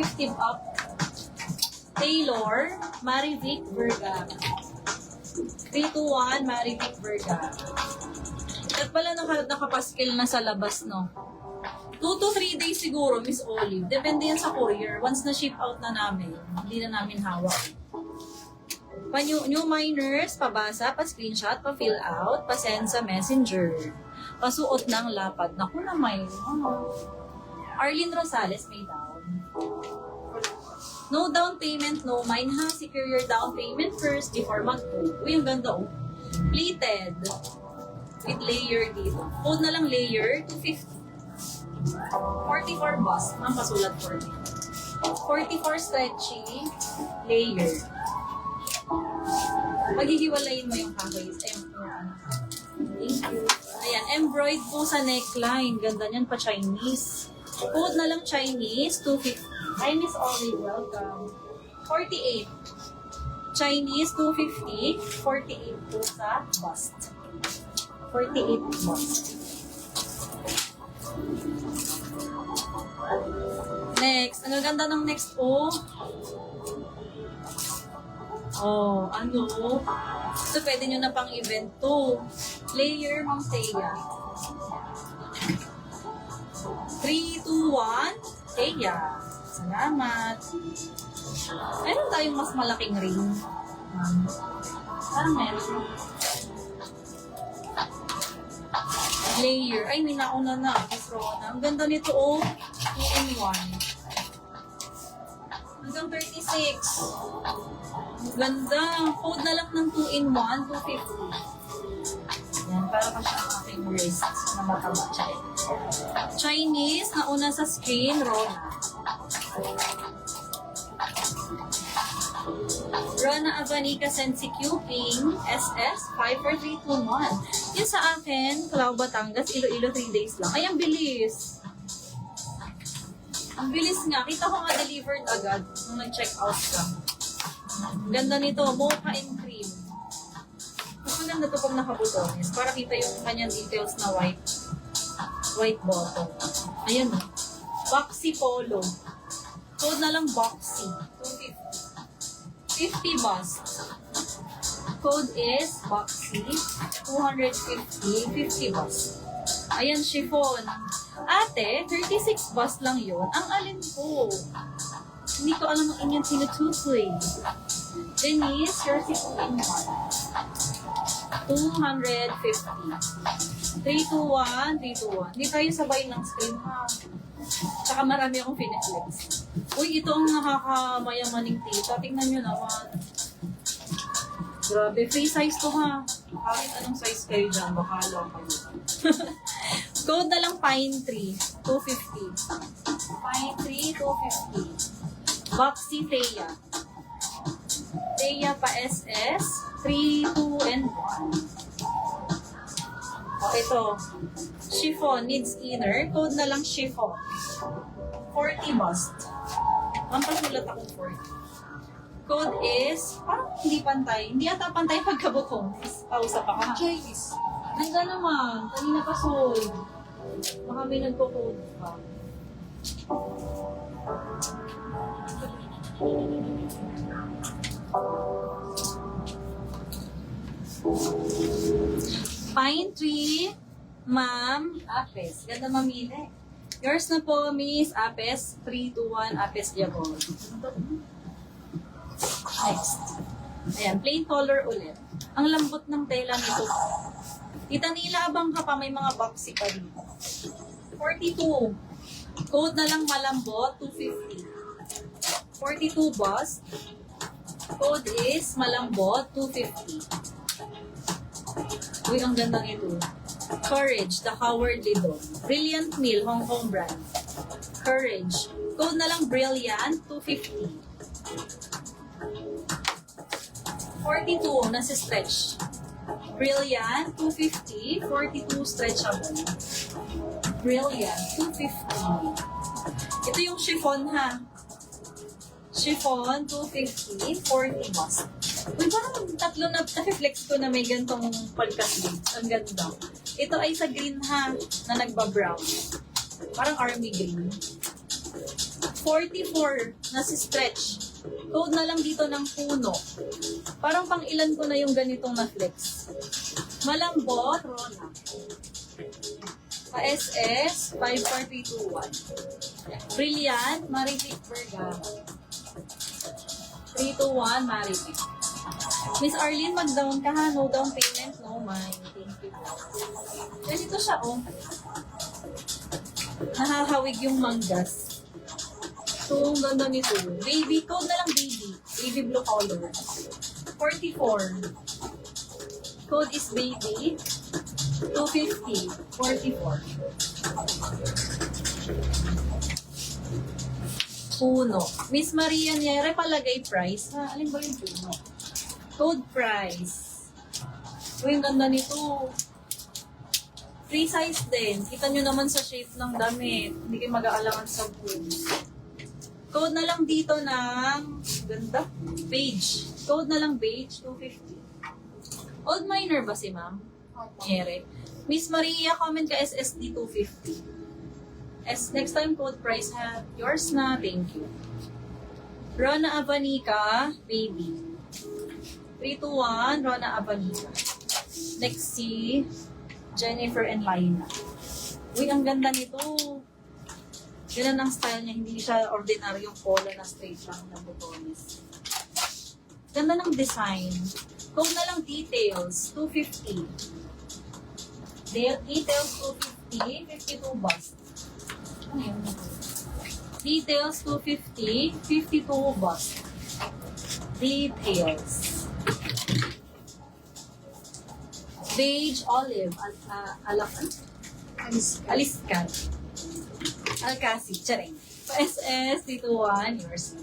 250 up. Taylor, Marivic Vergara. 321, Marivic Vergara. At pala nakapaskil na sa labas, no? 2 to 3 days siguro, Miss Olive. Depende yan sa courier. Once na ship out na namin, hindi na namin hawak. New miners, pabasa, pa-screenshot, pa-fill out, pa-send sa messenger. Pasuot ng lapad. Naku na may. Arlene Rosales, may down. No down payment, no mine ha. Secure your down payment first before mag-book. Uy, ang ganda oh. Pleated. With layer dito. Code na lang layer, 250. 44 bust. Ang pasulat 40. 44 stretchy, layer. Maghihiwalayin mo yung kakais. Thank you. Ayan, embroidered po sa neckline. Ganda niyan pa Chinese. Code na lang Chinese, 250. Hi, Miss Olive, welcome. 48. Chinese, 250. 48 po sa bust. 48 bust. Next. Ang ganda ng next po. Oh, ano? Ito pwede nyo na pang event to. Layer, Ma'am Thea. 3, 2, 1. Thea. Salamat. Meron tayong mas malaking ring. Parang meron. Layer. Ay, may nauna na. Miss Rona. Ang ganda nito, oh. 2-in-1. Hanggang 36. Ang ganda. Code na lang ng 2-in-1, 250. Yan, para pa siya ang aking wrist na mataba. Chinese, nauna sa screen, Rona. Rona Avanica Sensi Ping SS 54321. Yun sa akin, Calao, Batangas, Iloilo 3 days lang. Ay, ang bilis. Ang bilis nga. Kita ko nga delivered agad nung nag-check out ka. Ganda nito, mocha and cream. Mas maganda to pag nakabutones para kita yung kanyang details na white bottom. Ayan o. Boxy polo. Code na lang boxy. 250. 50 bust. Code is boxy. 250. 50 bust. Ayan, chiffon. Ate, 36 bust lang yun. Ang alin po? Hindi ko alam ang inyong tinututoy. Denise, yours is 2-in-1. 250. 321, 321. Hindi tayo sabay ng screen ha. Tsaka marami akong pineflex. Uy, ito ang nakakamayamaning tita. Tingnan nyo naman. Grabe, free size to ha. Kahit anong size kayo dyan, bahala kayo. Code na lang Pine Tree, 250. Pine Tree, 250. Boxy Thea. Thea pa SS, 3, 2, and 1. O, ito. Chiffon needs inner. Code na lang chiffon. 40 bust. Ang pasulat akong 40. Code is, hindi pantay. Hindi ata pantay pagkabukong. Pausap ako ha. Chinese. Ganda naman. Kanina pa sold. Baka may nagpo-code pa. Pine Tree, Ma'am Apes. Ganda mamili. Yours na po, Miss Apes. 321 Apes Diabol. Next. Ayan, plain color ulit. Ang lambot ng tela nito. Kita nila abang ka pa, may mga boxy pa dito. 42. Code na lang malambot, 250. 42 bust. Code is malambot, 250. Uy, ang ganda nito. Courage, the Cowardly Dog. Brilliant Meal, Hong Kong brand. Courage. Code na lang Brilliant, 250. 42, nasa stretch. Brilliant, 250. 42, stretchable. Brilliant, 250. Ito yung chiffon ha. Chiffon, 250. 40 bust. Uy, parang tatlo na flex ko na may gantong palkas din. Ang ganda. Ito ay sa green ha, na nagba-brown. Parang army green. 44 na si stretch. Code na lang dito ng puno. Parang pang ilan ko na yung ganitong na flex. Malambot, Rona. SS 54321. Brilliant, Maripic Bergamo. 321, Maripic. Miss Arlene, mag-down ka ha. No down payment, no mind. Thank you. Ganito siya, oh. Nahahawig yung manggas. So, ang ganda nito. Baby, code na lang baby. Baby blue color. 44. Code is baby. 250. 44. Puno. Miss Maria Niere, palagay price. Ha? Alin ba yung puno? Code price. Uy, ang ganda nito. Free size din. Kita nyo naman sa shape ng damit. Hindi kayo mag-aalangan sa boobs. Code na lang dito ng ganda. Beige. Code na lang beige, 250. Old minor ba si ma'am? Niere. Miss Maria, comment ka SSD 250. Next time code price ha. Yours na. Thank you. Rona Avanica, baby. 321, Rona Avanica. Next si Jennifer and Laina. Uy, ang ganda nito. Ganun ang style niya. Hindi siya ordinaryong polo na straight lang na butones. Ganda ng design. Code na lang details. 250. Details 250. 52 bust. Ano yun? Details 250. 52 bust. Details. Beige olive. Aliscan. Alcasi. Charing. SS, dito 1. Yours.